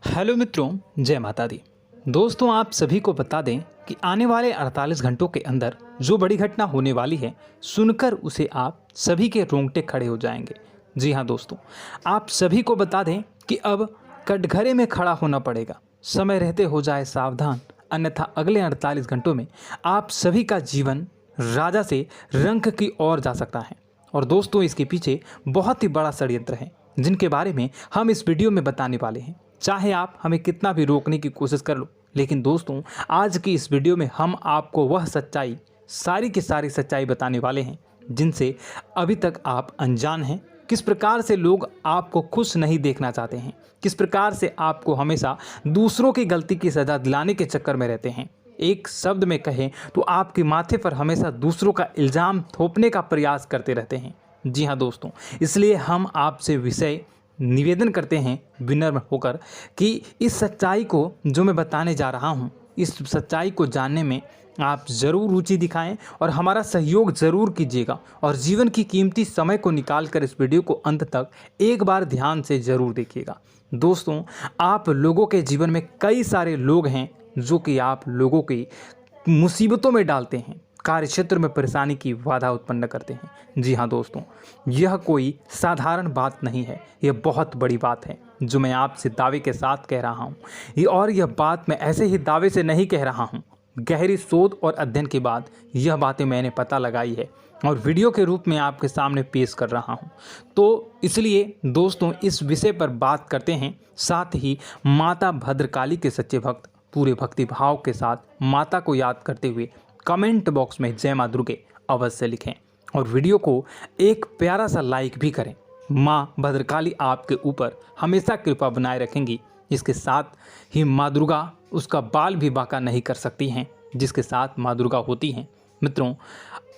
Hello मित्रों, जय माता दी। दोस्तों, आप सभी को बता दें कि आने वाले 48 घंटों के अंदर जो बड़ी घटना होने वाली है, सुनकर उसे आप सभी के रोंगटे खड़े हो जाएंगे। जी हाँ दोस्तों, आप सभी को बता दें कि अब कटघरे में खड़ा होना पड़ेगा। समय रहते हो जाए सावधान, अन्यथा अगले 48 घंटों में आप सभी का जीवन राजा से रंक की ओर जा सकता है। और दोस्तों, इसके पीछे बहुत ही बड़ा षड्यंत्र है, जिनके बारे में हम इस वीडियो में बताने वाले हैं। चाहे आप हमें कितना भी रोकने की कोशिश कर लो, लेकिन दोस्तों, आज की इस वीडियो में हम आपको वह सच्चाई, सारी की सारी सच्चाई बताने वाले हैं जिनसे अभी तक आप अनजान हैं। किस प्रकार से लोग आपको खुश नहीं देखना चाहते हैं, किस प्रकार से आपको हमेशा दूसरों की गलती की सज़ा दिलाने के चक्कर में रहते हैं। एक शब्द में कहें तो आपके माथे पर हमेशा दूसरों का इल्ज़ाम थोपने का प्रयास करते रहते हैं। जी हाँ दोस्तों, इसलिए हम आपसे विषय निवेदन करते हैं विनम्र होकर कि इस सच्चाई को जो मैं बताने जा रहा हूँ, इस सच्चाई को जानने में आप ज़रूर रुचि दिखाएं और हमारा सहयोग ज़रूर कीजिएगा। और जीवन की कीमती समय को निकाल कर इस वीडियो को अंत तक एक बार ध्यान से ज़रूर देखिएगा। दोस्तों, आप लोगों के जीवन में कई सारे लोग हैं जो कि आप लोगों की मुसीबतों में डालते हैं, कार्य क्षेत्र में परेशानी की बाधा उत्पन्न करते हैं। जी हाँ दोस्तों, यह कोई साधारण बात नहीं है, यह बहुत बड़ी बात है जो मैं आपसे दावे के साथ कह रहा हूँ। और यह बात मैं ऐसे ही दावे से नहीं कह रहा हूँ, गहरी शोध और अध्ययन के बाद यह बातें मैंने पता लगाई है और वीडियो के रूप में आपके सामने पेश कर रहा हूँ। तो इसलिए दोस्तों, इस विषय पर बात करते हैं। साथ ही माता भद्रकाली के सच्चे भक्त पूरे भक्ति भाव के साथ माता को याद करते हुए कमेंट बॉक्स में जय मां दुर्गे अवश्य लिखें और वीडियो को एक प्यारा सा लाइक भी करें। माँ भद्रकाली आपके ऊपर हमेशा कृपा बनाए रखेंगी। इसके साथ ही माँ दुर्गा उसका बाल भी बांका नहीं कर सकती हैं, जिसके साथ माँ दुर्गा होती हैं। मित्रों,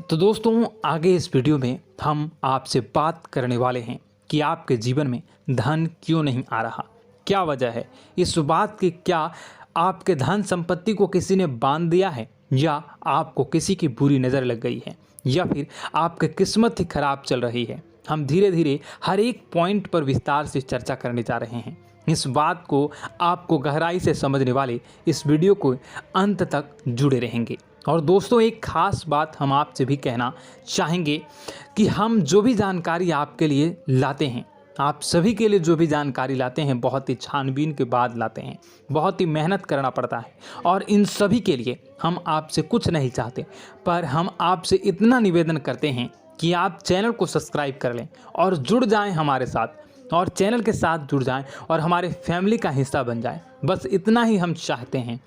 तो दोस्तों, आगे इस वीडियो में हम आपसे बात करने वाले हैं कि आपके जीवन में धन क्यों नहीं आ रहा, क्या वजह है इस बात की। क्या आपके धन संपत्ति को किसी ने बांध दिया है, या आपको किसी की बुरी नज़र लग गई है, या फिर आपकी किस्मत ही खराब चल रही है। हम धीरे धीरे हर एक पॉइंट पर विस्तार से चर्चा करने जा रहे हैं। इस बात को आपको गहराई से समझने वाले इस वीडियो को अंत तक जुड़े रहेंगे। और दोस्तों, एक खास बात हम आपसे भी कहना चाहेंगे कि हम जो भी जानकारी आपके लिए लाते हैं, आप सभी के लिए जो भी जानकारी लाते हैं, बहुत ही छानबीन के बाद लाते हैं, बहुत ही मेहनत करना पड़ता है। और इन सभी के लिए हम आपसे कुछ नहीं चाहते, पर हम आपसे इतना निवेदन करते हैं कि आप चैनल को सब्सक्राइब कर लें और जुड़ जाएं हमारे साथ, और चैनल के साथ जुड़ जाएं और हमारे फैमिली का हिस्सा बन जाएं। बस इतना ही हम चाहते हैं।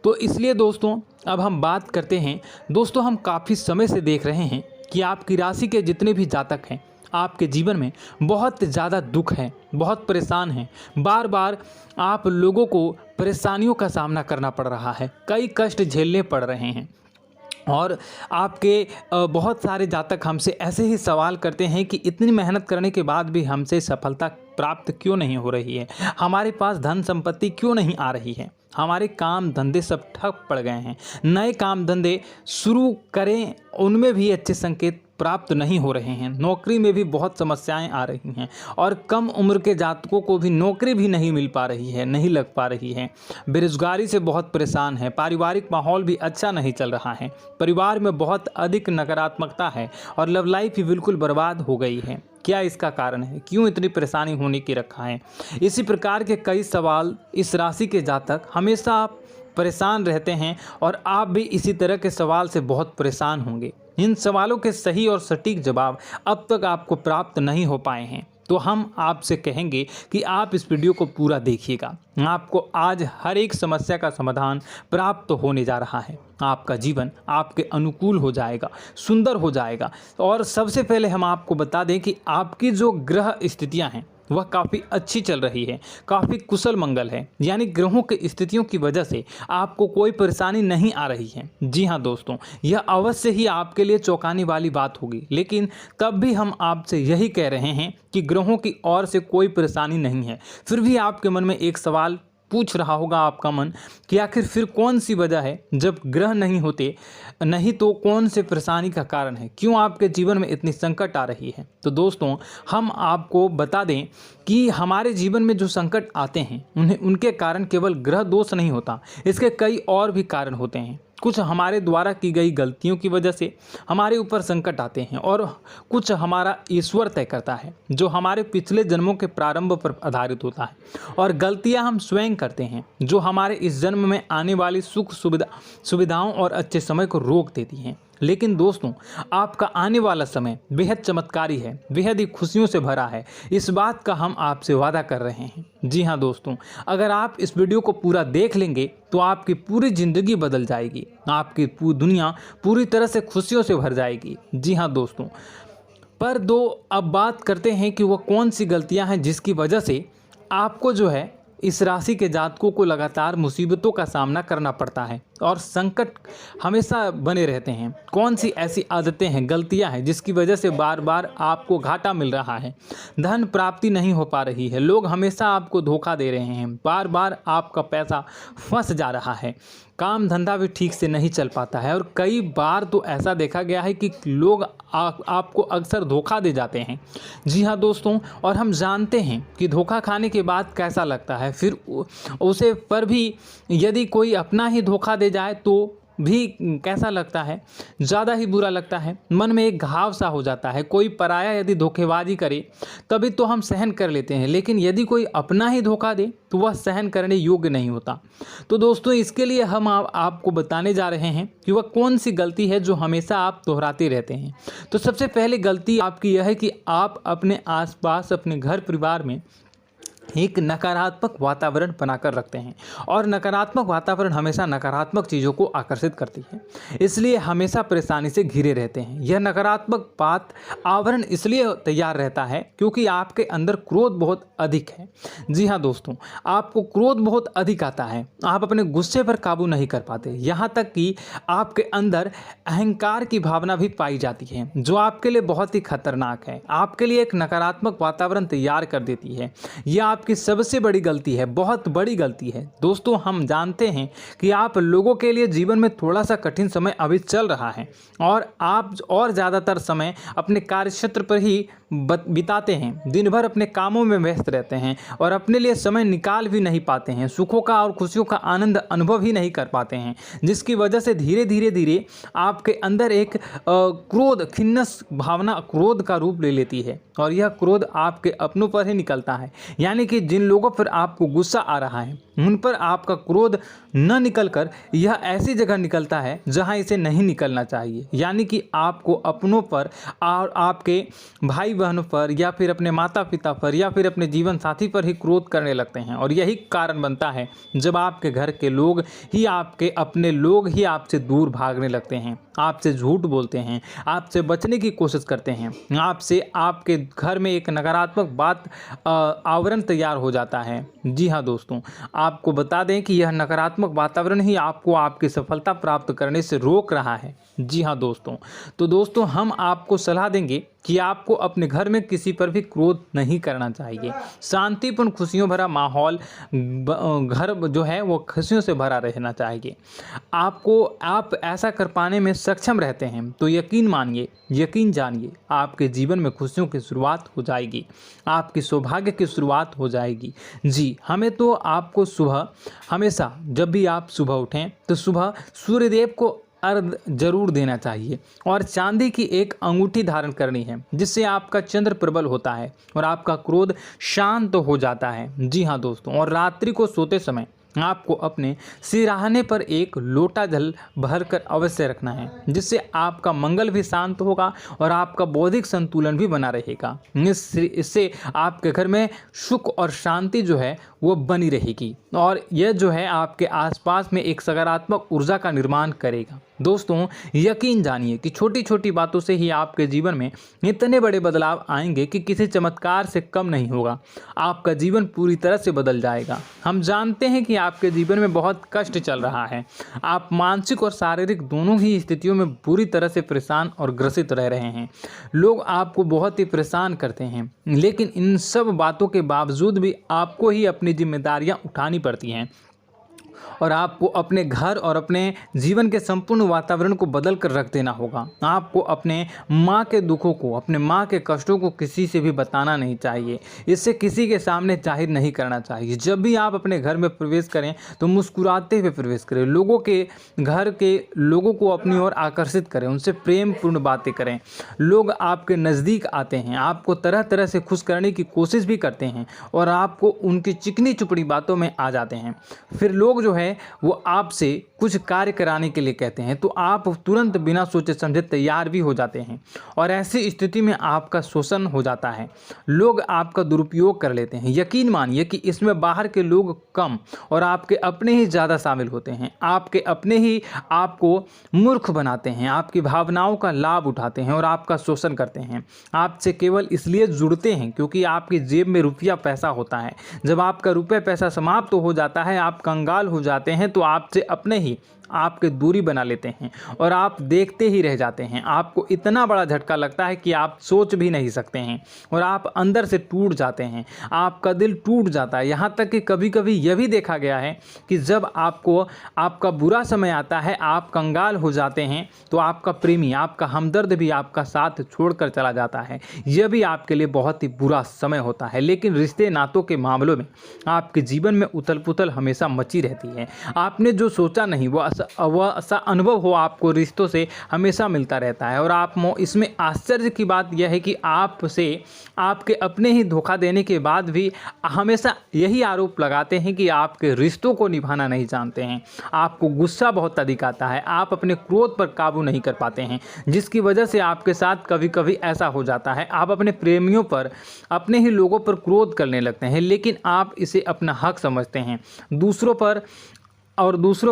तो इसलिए दोस्तों, अब हम बात करते हैं। दोस्तों, हम काफ़ी समय से देख रहे हैं कि आपकी राशि के जितने भी जातक हैं, आपके जीवन में बहुत ज़्यादा दुख है, बहुत परेशान हैं। बार बार आप लोगों को परेशानियों का सामना करना पड़ रहा है, कई कष्ट झेलने पड़ रहे हैं। और आपके बहुत सारे जातक हमसे ऐसे ही सवाल करते हैं कि इतनी मेहनत करने के बाद भी हमसे सफलता प्राप्त क्यों नहीं हो रही है, हमारे पास धन संपत्ति क्यों नहीं आ रही है, हमारे काम धंधे सब ठप पड़ गए हैं, नए काम धंधे शुरू करें उनमें भी अच्छे संकेत प्राप्त नहीं हो रहे हैं, नौकरी में भी बहुत समस्याएं आ रही हैं, और कम उम्र के जातकों को भी नौकरी भी नहीं मिल पा रही है, नहीं लग पा रही है, बेरोजगारी से बहुत परेशान है, पारिवारिक माहौल भी अच्छा नहीं चल रहा है, परिवार में बहुत अधिक नकारात्मकता है और लव लाइफ भी बिल्कुल बर्बाद हो गई है। क्या इसका कारण है, क्यों इतनी परेशानी होने की रखा है? इसी प्रकार के कई सवाल इस राशि के जातक हमेशा परेशान रहते हैं, और आप भी इसी तरह के सवाल से बहुत परेशान होंगे। इन सवालों के सही और सटीक जवाब अब तक आपको प्राप्त नहीं हो पाए हैं, तो हम आपसे कहेंगे कि आप इस वीडियो को पूरा देखिएगा। आपको आज हर एक समस्या का समाधान प्राप्त होने जा रहा है। आपका जीवन आपके अनुकूल हो जाएगा, सुंदर हो जाएगा। और सबसे पहले हम आपको बता दें कि आपकी जो ग्रह स्थितियां हैं वह काफ़ी अच्छी चल रही है, काफ़ी कुशल मंगल है, यानी ग्रहों की स्थितियों की वजह से आपको कोई परेशानी नहीं आ रही है। जी हाँ दोस्तों, यह अवश्य ही आपके लिए चौंकाने वाली बात होगी, लेकिन तब भी हम आपसे यही कह रहे हैं कि ग्रहों की ओर से कोई परेशानी नहीं है। फिर भी आपके मन में एक सवाल पूछ रहा होगा आपका मन कि आखिर फिर कौन सी वजह है, जब ग्रह नहीं होते नहीं तो कौन से परेशानी का कारण है, क्यों आपके जीवन में इतनी संकट आ रही है। तो दोस्तों हम आपको बता दें कि हमारे जीवन में जो संकट आते हैं उनके कारण केवल ग्रह दोष नहीं होता, इसके कई और भी कारण होते हैं। कुछ हमारे द्वारा की गई गलतियों की वजह से हमारे ऊपर संकट आते हैं और कुछ हमारा ईश्वर तय करता है, जो हमारे पिछले जन्मों के प्रारंभ पर आधारित होता है। और गलतियां हम स्वयं करते हैं, जो हमारे इस जन्म में आने वाली सुख सुविधाओं और अच्छे समय को रोक देती हैं। लेकिन दोस्तों आपका आने वाला समय बेहद चमत्कारी है, बेहद ही खुशियों से भरा है, इस बात का हम आपसे वादा कर रहे हैं। जी हाँ दोस्तों, अगर आप इस वीडियो को पूरा देख लेंगे तो आपकी पूरी ज़िंदगी बदल जाएगी, आपकी पूरी दुनिया पूरी तरह से खुशियों से भर जाएगी। जी हाँ दोस्तों, पर अब बात करते हैं कि वो कौन सी गलतियां हैं जिसकी वजह से आपको जो है इस राशि के जातकों को लगातार मुसीबतों का सामना करना पड़ता है और संकट हमेशा बने रहते हैं। कौन सी ऐसी आदतें हैं, गलतियां हैं जिसकी वजह से बार बार आपको घाटा मिल रहा है, धन प्राप्ति नहीं हो पा रही है, लोग हमेशा आपको धोखा दे रहे हैं, बार बार आपका पैसा फंस जा रहा है, काम धंधा भी ठीक से नहीं चल पाता है और कई बार तो ऐसा देखा गया है कि लोग आपको अक्सर धोखा दे जाते हैं। जी हाँ दोस्तों, और हम जानते हैं कि धोखा खाने के बाद कैसा लगता है, फिर उसे पर भी यदि कोई अपना ही धोखा दे जाए तो भी कैसा लगता है, ज़्यादा ही बुरा लगता है, मन में एक घाव सा हो जाता है। कोई पराया यदि धोखेबाजी करे तभी तो हम सहन कर लेते हैं, लेकिन यदि कोई अपना ही धोखा दे तो वह सहन करने योग्य नहीं होता। तो दोस्तों इसके लिए हम आपको बताने जा रहे हैं कि वह कौन सी गलती है जो हमेशा आप दोहराते रहते हैं। तो सबसे पहली गलती आपकी यह है कि आप अपने आसपास, अपने घर परिवार में एक नकारात्मक वातावरण बनाकर रखते हैं और नकारात्मक वातावरण हमेशा नकारात्मक चीज़ों को आकर्षित करती है, इसलिए हमेशा परेशानी से घिरे रहते हैं। यह नकारात्मक आवरण इसलिए तैयार रहता है क्योंकि आपके अंदर क्रोध बहुत अधिक है। जी हाँ दोस्तों, आपको क्रोध बहुत अधिक आता है, आप अपने गुस्से पर काबू नहीं कर पाते, यहाँ तक कि आपके अंदर अहंकार की भावना भी पाई जाती है, जो आपके लिए बहुत ही खतरनाक है, आपके लिए एक नकारात्मक वातावरण तैयार कर देती है। यह आपकी सबसे बड़ी गलती है, बहुत बड़ी गलती है। दोस्तों हम जानते हैं कि आप लोगों के लिए जीवन में थोड़ा सा कठिन समय अभी चल रहा है और आप और ज़्यादातर समय अपने कार्यक्षेत्र पर ही बिताते हैं, दिन भर अपने कामों में व्यस्त रहते हैं और अपने लिए समय निकाल भी नहीं पाते हैं, सुखों का और खुशियों का आनंद अनुभव ही नहीं कर पाते हैं, जिसकी वजह से धीरे धीरे आपके अंदर एक क्रोध, खिन्नस भावना क्रोध का रूप ले लेती है और यह क्रोध आपके अपनों पर ही निकलता है। यानी कि जिन लोगों पर आपको गुस्सा आ रहा है उन पर आपका क्रोध न निकलकर यह ऐसी जगह निकलता है जहां इसे नहीं निकलना चाहिए, यानी कि आपको अपनों पर और आपके भाई बहनों पर या फिर अपने माता पिता पर या फिर अपने जीवन साथी पर ही क्रोध करने लगते हैं। और यही कारण बनता है जब आपके घर के लोग ही, आपके अपने लोग ही आपसे दूर भागने लगते हैं, आपसे झूठ बोलते हैं, आपसे बचने की कोशिश करते हैं, आपके घर में एक नकारात्मक आवरण तैयार हो जाता है। जी हाँ दोस्तों, आपको बता दें कि यह नकारात्मक वातावरण ही आपको आपकी सफलता प्राप्त करने से रोक रहा है। जी हाँ दोस्तों, तो दोस्तों हम आपको सलाह देंगे कि आपको अपने घर में किसी पर भी क्रोध नहीं करना चाहिए। शांतिपूर्ण खुशियों भरा माहौल, घर जो है वो खुशियों से भरा रहना चाहिए। आप ऐसा कर पाने में सक्षम रहते हैं तो यकीन मानिए, यकीन जानिए, आपके जीवन में खुशियों की शुरुआत हो जाएगी, आपकी सौभाग्य की शुरुआत हो जाएगी। जी, हमें तो आपको सुबह, हमेशा जब भी आप सुबह उठें तो सुबह सूर्यदेव को अर्घ जरूर देना चाहिए और चांदी की एक अंगूठी धारण करनी है, जिससे आपका चंद्र प्रबल होता है और आपका क्रोध शांत हो जाता है। जी हाँ दोस्तों, और रात्रि को सोते समय आपको अपने सिरहाने पर एक लोटा जल भरकर अवश्य रखना है, जिससे आपका मंगल भी शांत होगा और आपका बौद्धिक संतुलन भी बना रहेगा। इससे आपके घर में सुख और शांति जो है वो बनी रहेगी और यह जो है आपके आसपास में एक सकारात्मक ऊर्जा का निर्माण करेगा। दोस्तों यकीन जानिए कि छोटी छोटी बातों से ही आपके जीवन में इतने बड़े बदलाव आएंगे कि किसी चमत्कार से कम नहीं होगा। आपका जीवन पूरी तरह से बदल जाएगा। हम जानते हैं कि आपके जीवन में बहुत कष्ट चल रहा है, आप मानसिक और शारीरिक दोनों ही स्थितियों में पूरी तरह से परेशान और ग्रसित रह रहे हैं। लोग आपको बहुत ही परेशान करते हैं, लेकिन इन सब बातों के बावजूद भी आपको ही अपने अपनी जिम्मेदारियां उठानी पड़ती हैं और आपको अपने घर और अपने जीवन के संपूर्ण वातावरण को बदल कर रख देना होगा। आपको अपने माँ के दुखों को, अपने माँ के कष्टों को किसी से भी बताना नहीं चाहिए, इससे किसी के सामने जाहिर नहीं करना चाहिए। जब भी आप अपने घर में प्रवेश करें तो मुस्कुराते हुए प्रवेश करें, लोगों के घर के लोगों को अपनी ओर आकर्षित करें, उनसे प्रेम पूर्ण बातें करें। लोग आपके नज़दीक आते हैं, आपको तरह तरह से खुश करने की कोशिश भी करते हैं और आपको उनकी चिकनी चुपड़ी बातों में आ जाते हैं। फिर लोग जो है वो आपसे कुछ कार्य कराने के लिए कहते हैं तो आप तुरंत बिना सोचे समझे तैयार भी हो जाते हैं और ऐसी स्थिति में आपका शोषण हो जाता है। लोग आपका दुरुपयोग कर लेते हैं। यकीन मानिए कि इसमें बाहर के लोग कम और आपके अपने ही ज़्यादा शामिल होते हैं। आपके अपने ही आपको मूर्ख बनाते हैं, आपकी भावनाओं का लाभ उठाते हैं और आपका शोषण करते हैं। आपसे केवल इसलिए जुड़ते हैं क्योंकि आपकी जेब में रुपया पैसा होता है। जब आपका रुपया पैसा समाप्त हो जाता है, आप कंगाल हो जाते हैं तो आपसे अपने ही आपके दूरी बना लेते हैं और आप देखते ही रह जाते हैं। आपको इतना बड़ा झटका लगता है कि आप सोच भी नहीं सकते हैं और आप अंदर से टूट जाते हैं, आपका दिल टूट जाता है। यहाँ तक कि कभी कभी यह भी देखा गया है कि जब आपको आपका बुरा समय आता है, आप कंगाल हो जाते हैं तो आपका प्रेमी, आपका हमदर्द भी आपका साथ छोड़कर चला जाता है। यह भी आपके लिए बहुत ही बुरा समय होता है। लेकिन रिश्ते नातों के मामलों में आपके जीवन में उथल पुथल हमेशा मची रहती है। आपने जो सोचा नहीं वो ऐसा अनुभव हो आपको रिश्तों से हमेशा मिलता रहता है। और आप इसमें आश्चर्य की बात यह है कि आपसे आपके अपने ही धोखा देने के बाद भी हमेशा यही आरोप लगाते हैं कि आपके रिश्तों को निभाना नहीं जानते हैं। आपको गुस्सा बहुत अधिक आता है, आप अपने क्रोध पर काबू नहीं कर पाते हैं, जिसकी वजह से आपके साथ कभी कभी ऐसा हो जाता है आप अपने प्रेमियों पर, अपने ही लोगों पर क्रोध करने लगते हैं। लेकिन आप इसे अपना हक समझते हैं, दूसरों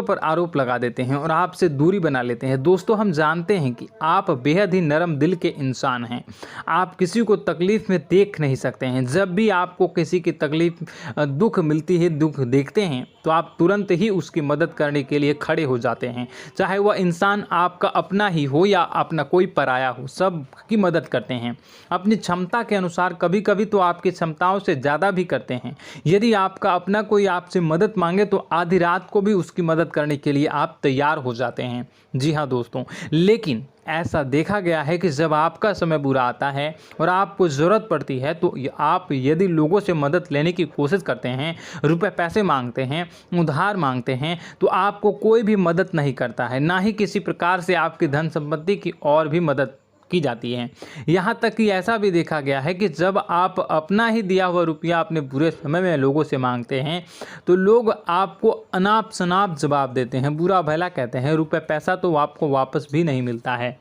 पर आरोप लगा देते हैं और आपसे दूरी बना लेते हैं। दोस्तों, हम जानते हैं कि आप बेहद ही नरम दिल के इंसान हैं। आप किसी को तकलीफ में देख नहीं सकते हैं। जब भी आपको किसी की तकलीफ, दुख मिलती है, दुख देखते हैं तो आप तुरंत ही उसकी मदद करने के लिए खड़े हो जाते हैं। चाहे वह इंसान आपका अपना ही हो या अपना कोई पराया हो, सब की मदद करते हैं अपनी क्षमता के अनुसार। कभी कभी तो आपकी क्षमताओं से ज़्यादा भी करते हैं। यदि आपका अपना कोई आपसे मदद मांगे तो आधी रात को भी उसकी मदद करने के लिए आप तैयार हो जाते हैं। जी हाँ दोस्तों, लेकिन ऐसा देखा गया है कि जब आपका समय बुरा आता है और आपको ज़रूरत पड़ती है तो आप यदि लोगों से मदद लेने की कोशिश करते हैं, रुपए पैसे मांगते हैं, उधार मांगते हैं, तो आपको कोई भी मदद नहीं करता है। ना ही किसी प्रकार से आपकी धन संपत्ति की और भी मदद की जाती है। यहाँ तक कि ऐसा भी देखा गया है कि जब आप अपना ही दिया हुआ रुपया अपने बुरे समय में लोगों से मांगते हैं तो लोग आपको अनाप शनाप जवाब देते हैं, बुरा भला कहते हैं। रुपया पैसा तो आपको वापस भी नहीं मिलता है।